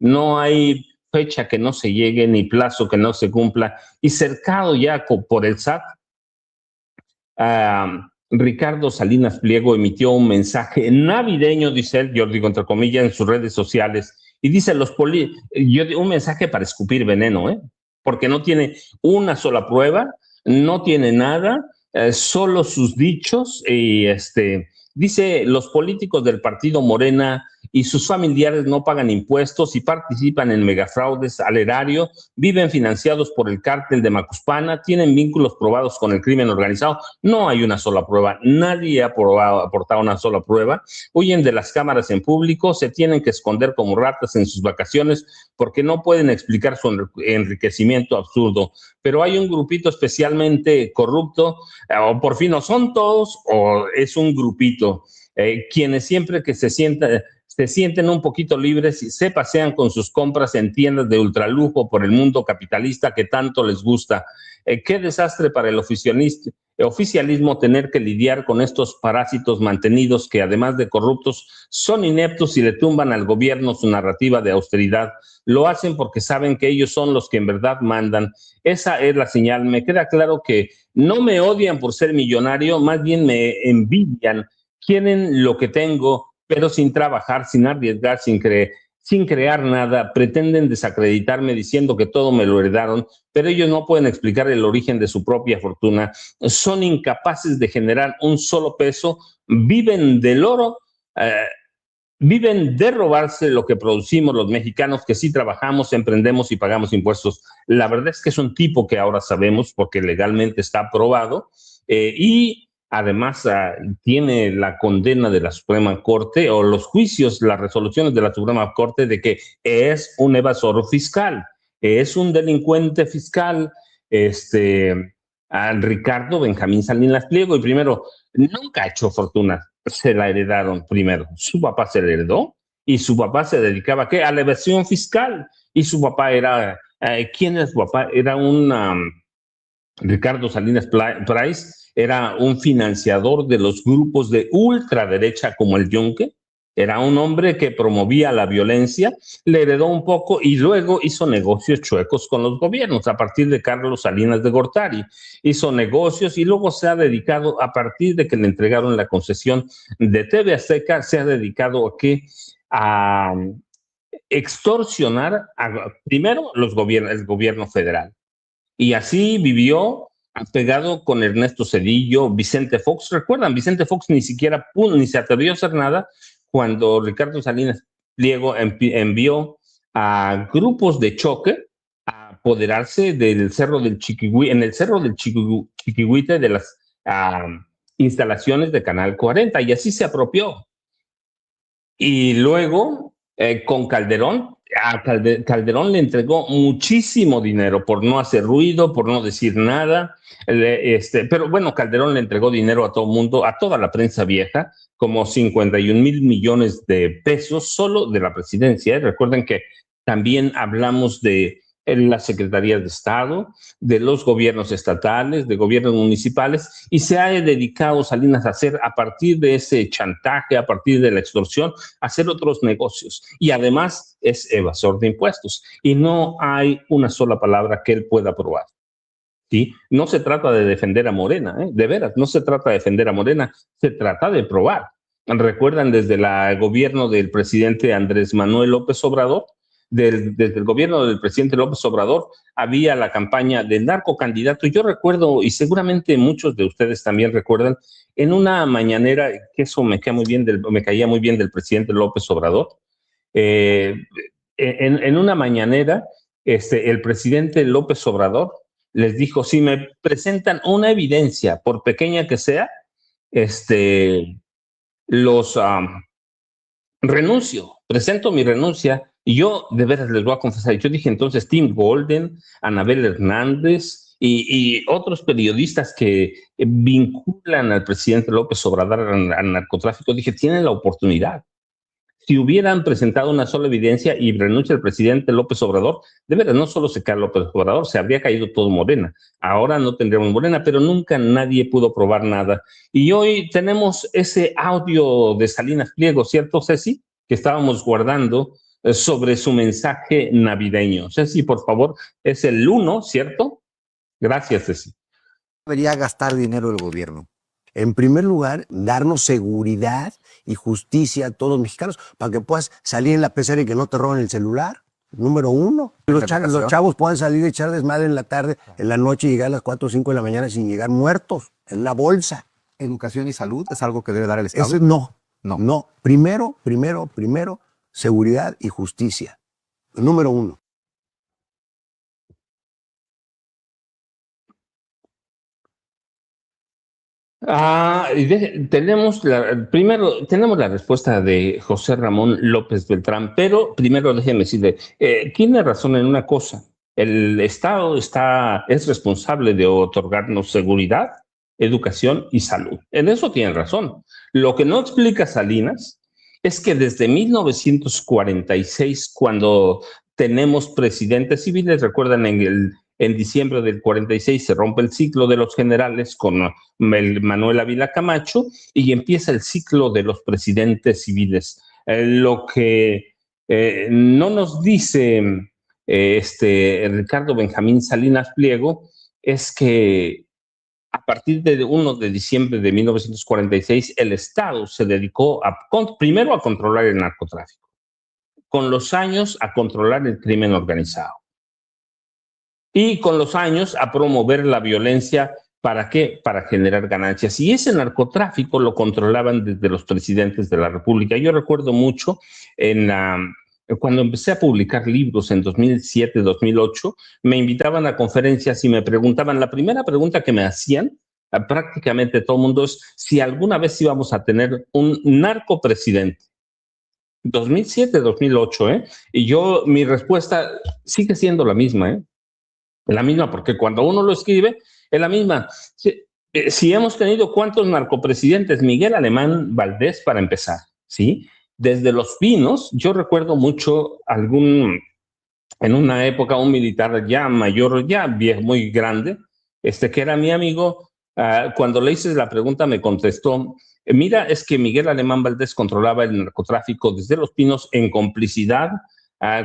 no hay fecha que no se llegue ni plazo que no se cumpla. Y cercado ya por el SAT, Ricardo Salinas Pliego emitió un mensaje navideño, dice él, yo digo entre comillas, en sus redes sociales, y dice un mensaje para escupir veneno, porque no tiene una sola prueba, no tiene nada, solo sus dichos, y dice, los políticos del partido Morena y sus familiares no pagan impuestos y participan en megafraudes al erario, viven financiados por el cártel de Macuspana, tienen vínculos probados con el crimen organizado. No hay una sola prueba, nadie ha aportado una sola prueba, huyen de las cámaras en público, se tienen que esconder como ratas en sus vacaciones porque no pueden explicar su enriquecimiento absurdo. Pero hay un grupito especialmente corrupto, o por fin no son todos, o es un grupito, quienes siempre que se sienten un poquito libres y se pasean con sus compras en tiendas de ultralujo por el mundo capitalista que tanto les gusta. Qué desastre para el oficialismo tener que lidiar con estos parásitos mantenidos que, además de corruptos, son ineptos y le tumban al gobierno su narrativa de austeridad. Lo hacen porque saben que ellos son los que en verdad mandan. Esa es la señal. Me queda claro que no me odian por ser millonario, más bien me envidian. Quieren lo que tengo, pero sin trabajar, sin arriesgar, sin crear nada. Pretenden desacreditarme diciendo que todo me lo heredaron, pero ellos no pueden explicar el origen de su propia fortuna. Son incapaces de generar un solo peso, viven del oro, viven de robarse lo que producimos los mexicanos, que sí trabajamos, emprendemos y pagamos impuestos. La verdad es que es un tipo que ahora sabemos, porque legalmente está aprobado, y además tiene la condena de la Suprema Corte, o los juicios, las resoluciones de la Suprema Corte, de que es un evasor fiscal, es un delincuente fiscal, a Ricardo Benjamín Salinas Pliego. Y primero, nunca ha hecho fortuna, se la heredaron primero. Su papá se la heredó y su papá se dedicaba, ¿qué? A la evasión fiscal. Y su papá era, ¿quién era su papá? Era Ricardo Salinas Price, era un financiador de los grupos de ultraderecha como el Yunque. Era un hombre que promovía la violencia, le heredó un poco y luego hizo negocios chuecos con los gobiernos a partir de Carlos Salinas de Gortari. Hizo negocios y luego se ha dedicado, a partir de que le entregaron la concesión de TV Azteca, se ha dedicado a extorsionar primero el gobierno federal. Y así vivió pegado con Ernesto Zedillo, Vicente Fox. ¿Recuerdan? Vicente Fox ni siquiera ni se atrevió a hacer nada cuando Ricardo Salinas Pliego envió a grupos de choque a apoderarse del Cerro del Chiquihuite, en el Cerro del Chiquihuite, de las instalaciones de Canal 40, y así se apropió. Y luego, con Calderón, a Calderón le entregó muchísimo dinero por no hacer ruido, por no decir nada. Pero bueno, Calderón le entregó dinero a todo el mundo, a toda la prensa vieja, como 51,000 millones de pesos solo de la presidencia. Recuerden que también hablamos de las secretarías de Estado, de los gobiernos estatales, de gobiernos municipales, y se ha dedicado Salinas a hacer, a partir de ese chantaje, a partir de la extorsión, a hacer otros negocios. Y además es evasor de impuestos. Y no hay una sola palabra que él pueda probar. ¿Sí? No se trata de defender a Morena, de veras, no se trata de defender a Morena, se trata de probar. ¿Recuerdan desde el gobierno del presidente Andrés Manuel López Obrador? Desde el gobierno del presidente López Obrador había la campaña del narcocandidato. Yo recuerdo, y seguramente muchos de ustedes también recuerdan, en una mañanera, que eso me caía muy bien del presidente López Obrador, en una mañanera, el presidente López Obrador les dijo: si me presentan una evidencia, por pequeña que sea, presento mi renuncia. Y yo de veras les voy a confesar, yo dije entonces, Tim Golden, Anabel Hernández y otros periodistas que vinculan al presidente López Obrador al narcotráfico, dije, tienen la oportunidad. Si hubieran presentado una sola evidencia y renuncia el presidente López Obrador, de veras, no solo se cae López Obrador, se habría caído todo Morena. Ahora no tendríamos Morena, pero nunca nadie pudo probar nada. Y hoy tenemos ese audio de Salinas Pliego, ¿cierto, Ceci? Que estábamos guardando sobre su mensaje navideño. Ceci, por favor, es el 1, ¿cierto? Gracias, Ceci. Debería gastar dinero el gobierno. En primer lugar, darnos seguridad y justicia a todos los mexicanos para que puedas salir en la pecera y que no te roben el celular. Número 1. Los chavos puedan salir y echar desmadre en la tarde, en la noche y llegar a las 4 o 5 de la mañana sin llegar muertos en la bolsa. ¿Educación y salud es algo que debe dar el Estado? Eso no. Primero, seguridad y justicia. Número 1. Tenemos la respuesta de José Ramón López Beltrán, pero primero déjeme decirle, tiene razón en una cosa, el Estado es responsable de otorgarnos seguridad, educación y salud. En eso tiene razón. Lo que no explica Salinas es que desde 1946, cuando tenemos presidentes civiles, recuerdan en diciembre del 46 se rompe el ciclo de los generales con Manuel Ávila Camacho y empieza el ciclo de los presidentes civiles. Lo que no nos dice Ricardo Benjamín Salinas Pliego es que a partir de 1 de diciembre de 1946 el Estado se dedicó primero a controlar el narcotráfico, con los años a controlar el crimen organizado y con los años a promover la violencia. ¿Para qué? Para generar ganancias. Y ese narcotráfico lo controlaban desde los presidentes de la República. Yo recuerdo mucho cuando empecé a publicar libros en 2007, 2008, me invitaban a conferencias y me preguntaban, la primera pregunta que me hacían a prácticamente todo el mundo es si alguna vez íbamos a tener un narcopresidente. 2007, 2008, y mi respuesta sigue siendo la misma, la misma, porque cuando uno lo escribe, es la misma. Si hemos tenido cuántos narcopresidentes, Miguel Alemán Valdés para empezar, ¿sí? Desde Los Pinos, yo recuerdo mucho en una época, un militar ya mayor, ya viejo, muy grande, que era mi amigo, cuando le hice la pregunta me contestó, mira, es que Miguel Alemán Valdés controlaba el narcotráfico desde Los Pinos en complicidad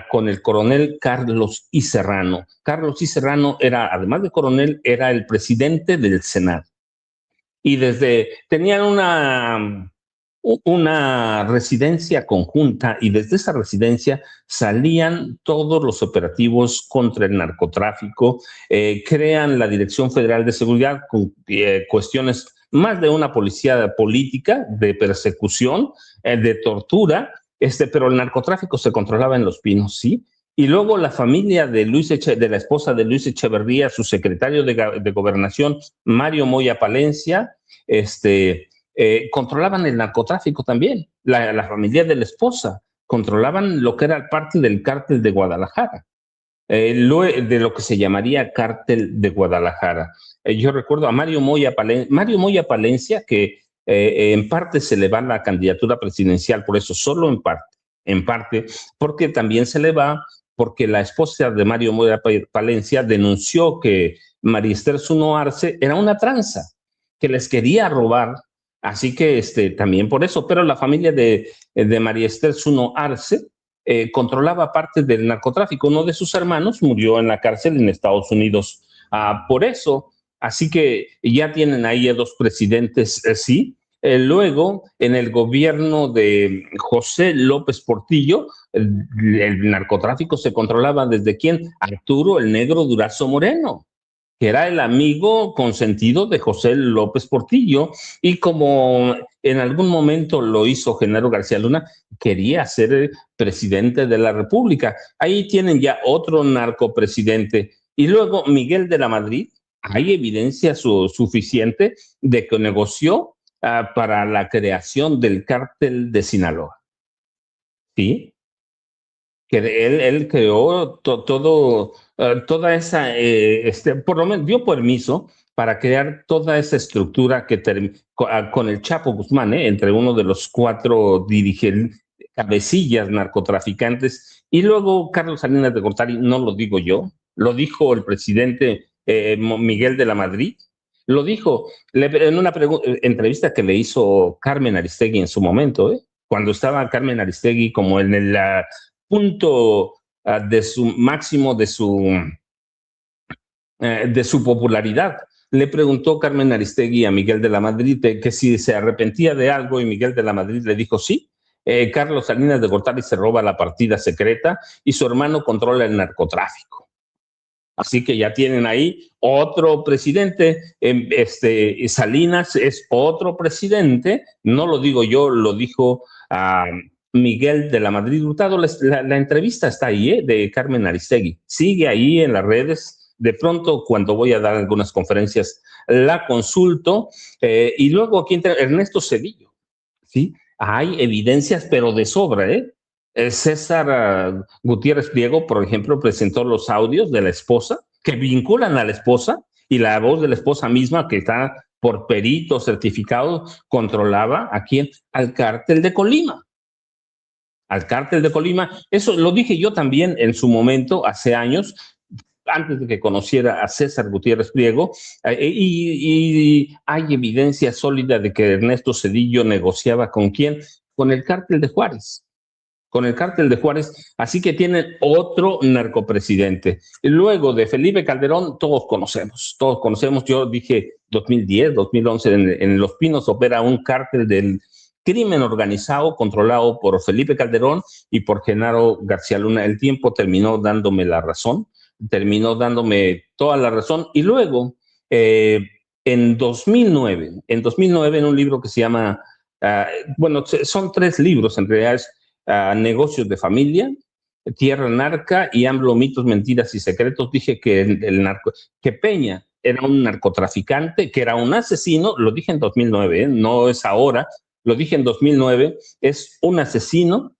con el coronel Carlos I. Serrano. Carlos I. Serrano era, además de coronel, era el presidente del Senado. Y tenían una residencia conjunta y desde esa residencia salían todos los operativos contra el narcotráfico, crean la Dirección Federal de Seguridad con cuestiones más de una policía política, de persecución, de tortura, pero el narcotráfico se controlaba en Los Pinos, ¿sí? Y luego la familia de la esposa de Luis Echeverría, su secretario de Gobernación, Mario Moya Palencia, controlaban el narcotráfico también. La familia de la esposa controlaban lo que era parte del cártel de Guadalajara, de lo que se llamaría cártel de Guadalajara. Yo recuerdo a Mario Moya Palencia, que en parte se le va la candidatura presidencial, por eso solo en parte, porque también se le va porque la esposa de Mario Moya Palencia denunció que María Esther Zuno Arce era una tranza, que les quería robar. Así que también por eso, pero la familia de María Esther Zuno Arce controlaba parte del narcotráfico. Uno de sus hermanos murió en la cárcel en Estados Unidos por eso. Así que ya tienen ahí a dos presidentes, sí. Luego, en el gobierno de José López Portillo, el narcotráfico se controlaba desde ¿quién? Arturo el Negro Durazo Moreno, que era el amigo consentido de José López Portillo, y como en algún momento lo hizo Genaro García Luna, quería ser presidente de la República. Ahí tienen ya otro narcopresidente. Y luego Miguel de la Madrid, hay evidencia suficiente de que negoció para la creación del cártel de Sinaloa. ¿Sí? Que él creó toda esa, por lo menos dio permiso para crear toda esa estructura con el Chapo Guzmán, entre uno de los 4 cabecillas narcotraficantes, y luego Carlos Salinas de Gortari, no lo digo yo, lo dijo el presidente Miguel de la Madrid, lo dijo en una entrevista que le hizo Carmen Aristegui en su momento, cuando estaba Carmen Aristegui como en punto de su máximo, de su popularidad. Le preguntó Carmen Aristegui a Miguel de la Madrid que si se arrepentía de algo y Miguel de la Madrid le dijo sí. Carlos Salinas de Gortari se roba la partida secreta y su hermano controla el narcotráfico. Así que ya tienen ahí otro presidente. Salinas es otro presidente, no lo digo yo, lo dijo Miguel de la Madrid Hurtado. La entrevista está ahí, de Carmen Aristegui. Sigue ahí en las redes. De pronto, cuando voy a dar algunas conferencias, la consulto. Y luego aquí entra Ernesto Zedillo, ¿sí? Hay evidencias, pero de sobra, César Gutiérrez Pliego, por ejemplo, presentó los audios de la esposa que vinculan a la esposa, y la voz de la esposa misma, que está por perito certificado, controlaba a quién, al cártel de Colima. Al cártel de Colima. Eso lo dije yo también en su momento, hace años, antes de que conociera a César Gutiérrez Pliego, y hay evidencia sólida de que Ernesto Zedillo negociaba ¿con quién? Con el cártel de Juárez. Con el cártel de Juárez. Así que tienen otro narcopresidente. Y luego de Felipe Calderón, todos conocemos. Yo dije 2010, 2011, en Los Pinos opera un cártel del crimen organizado controlado por Felipe Calderón y por Genaro García Luna. El tiempo terminó dándome la razón. Terminó dándome toda la razón. Y luego, en 2009, en un libro que se llama, son 3 libros, en realidad es Negocios de Familia, Tierra Narca y AMLO, Mitos, Mentiras y Secretos, dije que que Peña era un narcotraficante, que era un asesino. Lo dije en 2009, no es ahora, lo dije en 2009, es un asesino,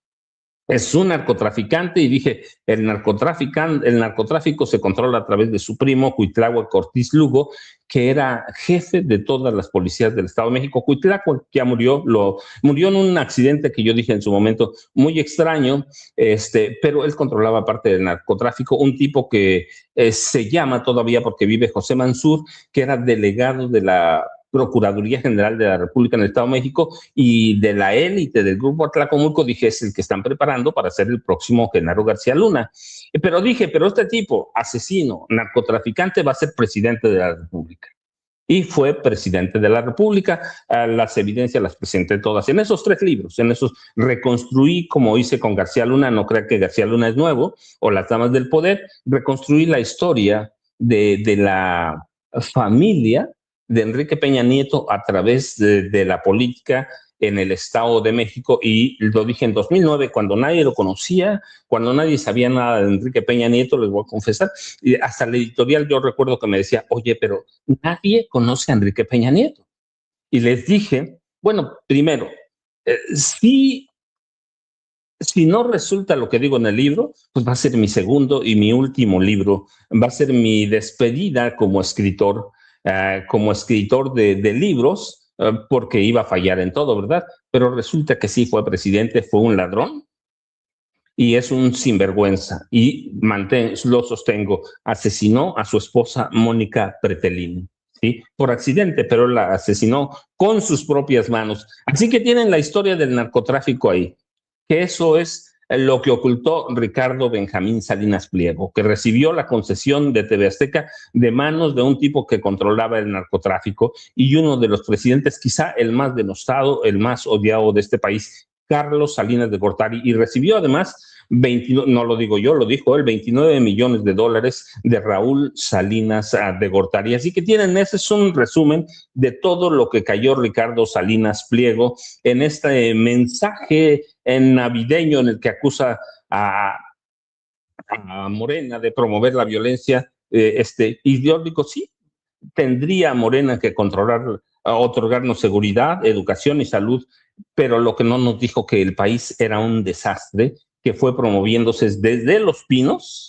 es un narcotraficante, y dije, el narcotráfico se controla a través de su primo, Cuitláhuac Ortiz Lugo, que era jefe de todas las policías del Estado de México. Cuitláhuac ya murió en un accidente que yo dije en su momento, muy extraño, pero él controlaba parte del narcotráfico. Un tipo que se llama todavía, porque vive, José Mansur, que era delegado de la Procuraduría General de la República en el Estado de México, y de la élite del Grupo Atlacomulco, dije, es el que están preparando para ser el próximo Genaro García Luna. Pero dije, pero este tipo, asesino, narcotraficante, va a ser presidente de la República. Y fue presidente de la República. Las evidencias las presenté todas en esos 3 libros. En esos reconstruí, como hice con García Luna, no crea que García Luna es nuevo, o Las Damas del Poder, reconstruí la historia de la familia de Enrique Peña Nieto a través de la política en el Estado de México. Y lo dije en 2009, cuando nadie lo conocía, cuando nadie sabía nada de Enrique Peña Nieto, les voy a confesar, y hasta la editorial yo recuerdo que me decía, oye, pero nadie conoce a Enrique Peña Nieto. Y les dije, bueno, primero, si no resulta lo que digo en el libro, pues va a ser mi segundo y mi último libro, va a ser mi despedida como escritor de libros, porque iba a fallar en todo, ¿verdad? Pero resulta que sí fue presidente, fue un ladrón y es un sinvergüenza, y lo sostengo, asesinó a su esposa Mónica Pretelín, ¿sí? Por accidente, pero la asesinó con sus propias manos. Así que tienen la historia del narcotráfico ahí, que eso es lo que ocultó Ricardo Benjamín Salinas Pliego, que recibió la concesión de TV Azteca de manos de un tipo que controlaba el narcotráfico, y uno de los presidentes, quizá el más denostado, el más odiado de este país, Carlos Salinas de Gortari, y recibió además 29, no lo digo yo, lo dijo él, $29 millones de Raúl Salinas de Gortari. Así que ese es un resumen de todo lo que cayó Ricardo Salinas Pliego en este mensaje navideño en el que acusa a Morena de promover la violencia. Y yo digo, sí, tendría Morena que otorgarnos seguridad, educación y salud, pero lo que no nos dijo que el país era un desastre, que fue promoviéndose desde Los Pinos,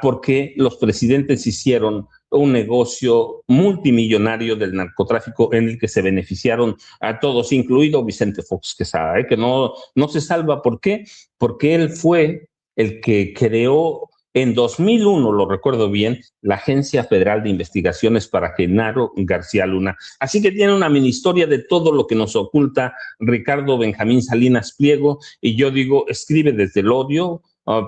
porque los presidentes hicieron un negocio multimillonario del narcotráfico en el que se beneficiaron a todos, incluido Vicente Fox Quesada, que no se salva. ¿Por qué? Porque él fue el que creó En 2001, lo recuerdo bien, la Agencia Federal de Investigaciones para Genaro García Luna. Así que tiene una mini historia de todo lo que nos oculta Ricardo Benjamín Salinas Pliego. Y yo digo, escribe desde el odio,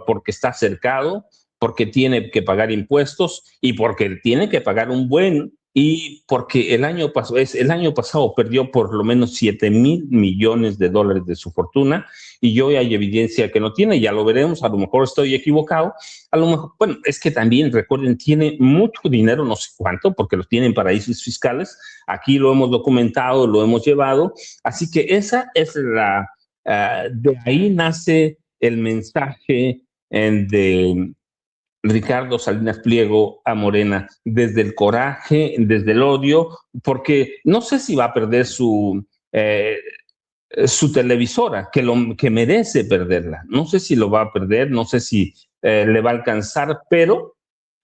porque está cercado, porque tiene que pagar impuestos y porque tiene que pagar un buen, y porque el año pasado perdió por lo menos 7,000 millones de dólares de su fortuna, y hoy hay evidencia que no tiene. Ya lo veremos, a lo mejor estoy equivocado, a lo mejor, bueno, es que también recuerden, tiene mucho dinero, no sé cuánto, porque lo tienen en paraísos fiscales. Aquí lo hemos documentado, lo hemos llevado, así que esa es de ahí nace el mensaje de Ricardo Salinas Pliego a Morena, desde el coraje, desde el odio, porque no sé si va a perder su televisora, que merece perderla. No sé si lo va a perder, no sé si le va a alcanzar, pero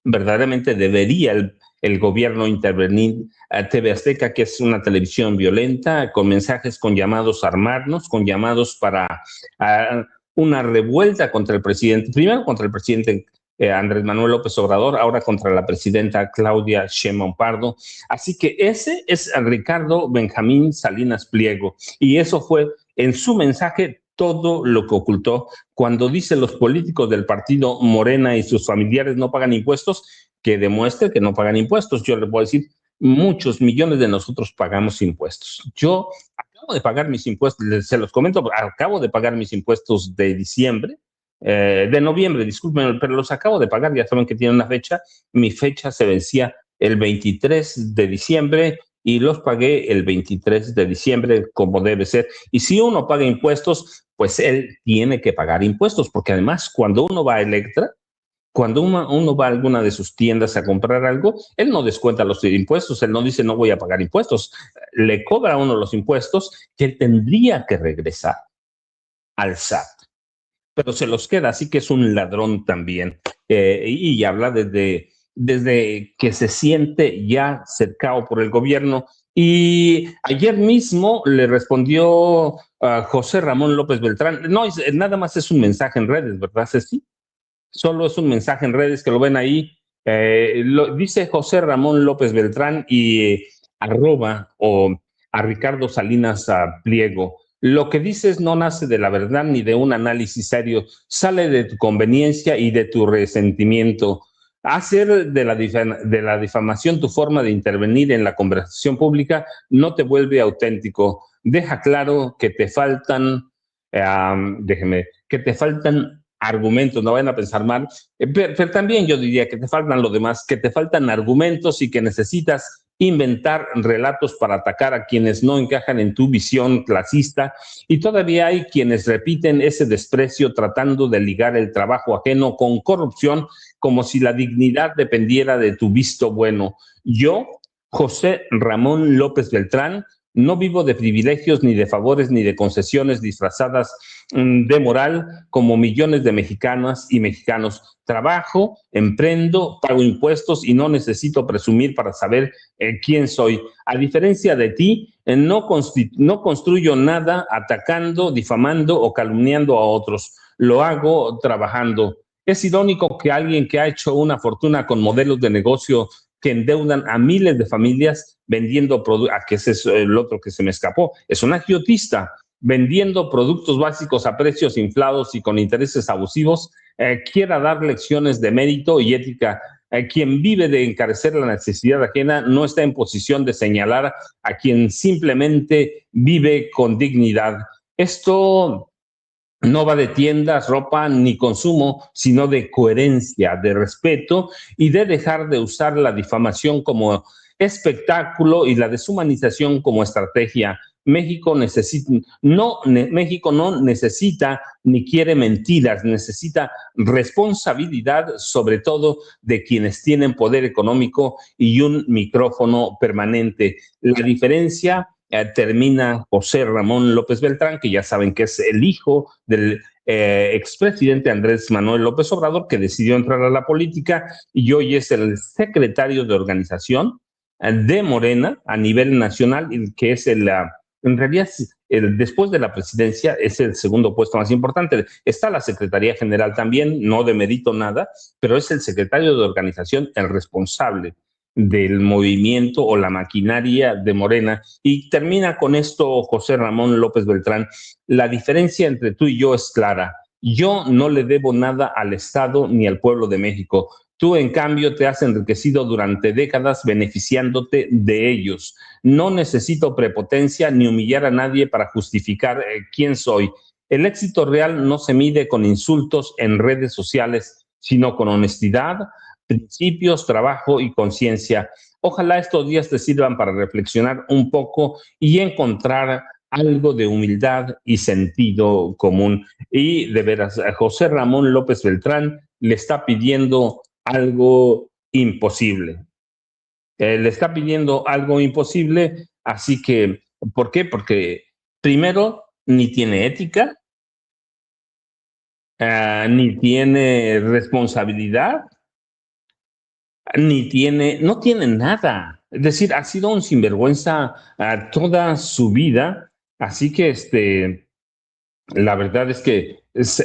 verdaderamente debería el gobierno intervenir a TV Azteca, que es una televisión violenta, con mensajes, con llamados a armarnos, con llamados para una revuelta contra el presidente, primero contra el presidente Andrés Manuel López Obrador, ahora contra la presidenta Claudia Sheinbaum Pardo. Así que ese es Ricardo Benjamín Salinas Pliego, y eso fue en su mensaje todo lo que ocultó cuando dice los políticos del partido Morena y sus familiares no pagan impuestos, que demuestre que no pagan impuestos. Yo les voy a decir, muchos millones de nosotros pagamos impuestos. Yo acabo de pagar mis impuestos, se los comento, acabo de pagar mis impuestos de diciembre, de noviembre, disculpen, pero los acabo de pagar, ya saben que tiene una fecha. Mi fecha se vencía el 23 de diciembre y los pagué el 23 de diciembre como debe ser. Y si uno paga impuestos, pues él tiene que pagar impuestos, porque además cuando uno va a Electra, cuando uno va a alguna de sus tiendas a comprar algo, él no descuenta los impuestos, él no dice no voy a pagar impuestos, le cobra a uno los impuestos que él tendría que regresar al SAT, pero se los queda, así que es un ladrón también. Y habla desde que se siente ya cercado por el gobierno. Y ayer mismo le respondió a José Ramón López Beltrán. No, nada más es un mensaje en redes, ¿verdad, Ceci? Solo es un mensaje en redes que lo ven ahí. Dice José Ramón López Beltrán y arroba o a Ricardo Salinas Pliego. Lo que dices no nace de la verdad ni de un análisis serio, sale de tu conveniencia y de tu resentimiento. Hacer de la difamación tu forma de intervenir en la conversación pública no te vuelve auténtico. Deja claro que te faltan, que te faltan argumentos, no vayan a pensar mal, pero también yo diría que te faltan lo demás, que te faltan argumentos y que necesitas inventar relatos para atacar a quienes no encajan en tu visión clasista, y todavía hay quienes repiten ese desprecio tratando de ligar el trabajo ajeno con corrupción como si la dignidad dependiera de tu visto bueno. Yo, José Ramón López Beltrán, no vivo de privilegios, ni de favores, ni de concesiones disfrazadas de moral como millones de mexicanas y mexicanos. Trabajo, emprendo, pago impuestos y no necesito presumir para saber quién soy. A diferencia de ti, no construyo nada atacando, difamando o calumniando a otros. Lo hago trabajando. Es irónico que alguien que ha hecho una fortuna con modelos de negocio que endeudan a miles de familias vendiendo productos, que ese es el otro que se me escapó, es un agiotista, vendiendo productos básicos a precios inflados y con intereses abusivos, quiera dar lecciones de mérito y ética. Quien vive de encarecer la necesidad ajena no está en posición de señalar a quien simplemente vive con dignidad. Esto no va de tiendas, ropa ni consumo, sino de coherencia, de respeto y de dejar de usar la difamación como espectáculo y la deshumanización como estrategia. México no necesita ni quiere mentiras, necesita responsabilidad, sobre todo de quienes tienen poder económico y un micrófono permanente. La diferencia termina José Ramón López Beltrán, que ya saben que es el hijo del expresidente Andrés Manuel López Obrador, que decidió entrar a la política y hoy es el secretario de organización de Morena a nivel nacional, que es en realidad, después de la presidencia, es el segundo puesto más importante. Está la Secretaría General también, no demerito nada, pero es el secretario de organización el responsable del movimiento o la maquinaria de Morena. Y termina con esto José Ramón López Beltrán. La diferencia entre tú y yo es clara. Yo no le debo nada al Estado ni al pueblo de México. Tú, en cambio, te has enriquecido durante décadas beneficiándote de ellos. No necesito prepotencia ni humillar a nadie para justificar quién soy. El éxito real no se mide con insultos en redes sociales, sino con honestidad, principios, trabajo y conciencia. Ojalá estos días te sirvan para reflexionar un poco y encontrar algo de humildad y sentido común. Y de veras, a José Ramón López Beltrán le está pidiendo algo imposible. Le está pidiendo algo imposible, así que, ¿por qué? Porque primero, ni tiene ética, ni tiene responsabilidad, no tiene nada. Es decir, ha sido un sinvergüenza toda su vida, así que la verdad es que,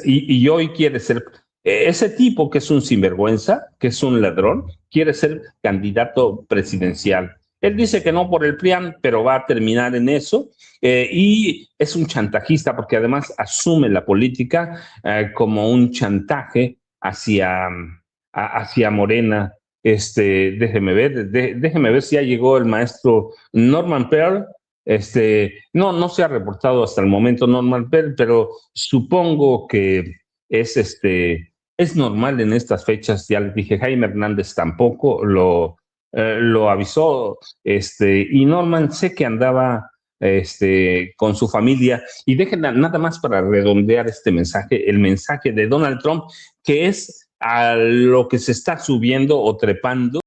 y hoy quiere ser, ese tipo que es un sinvergüenza, que es un ladrón, quiere ser candidato presidencial. Él dice que no por el PRIAN, pero va a terminar en eso, y es un chantajista porque además asume la política como un chantaje hacia Morena. Déjeme ver si ya llegó el maestro Norman Pearl. No se ha reportado hasta el momento Norman Pearl, pero supongo que es normal en estas fechas. Ya les dije, Jaime Hernández tampoco lo avisó, y Norman sé que andaba con su familia. Y dejen nada más para redondear este mensaje, el mensaje de Donald Trump, que es a lo que se está subiendo o trepando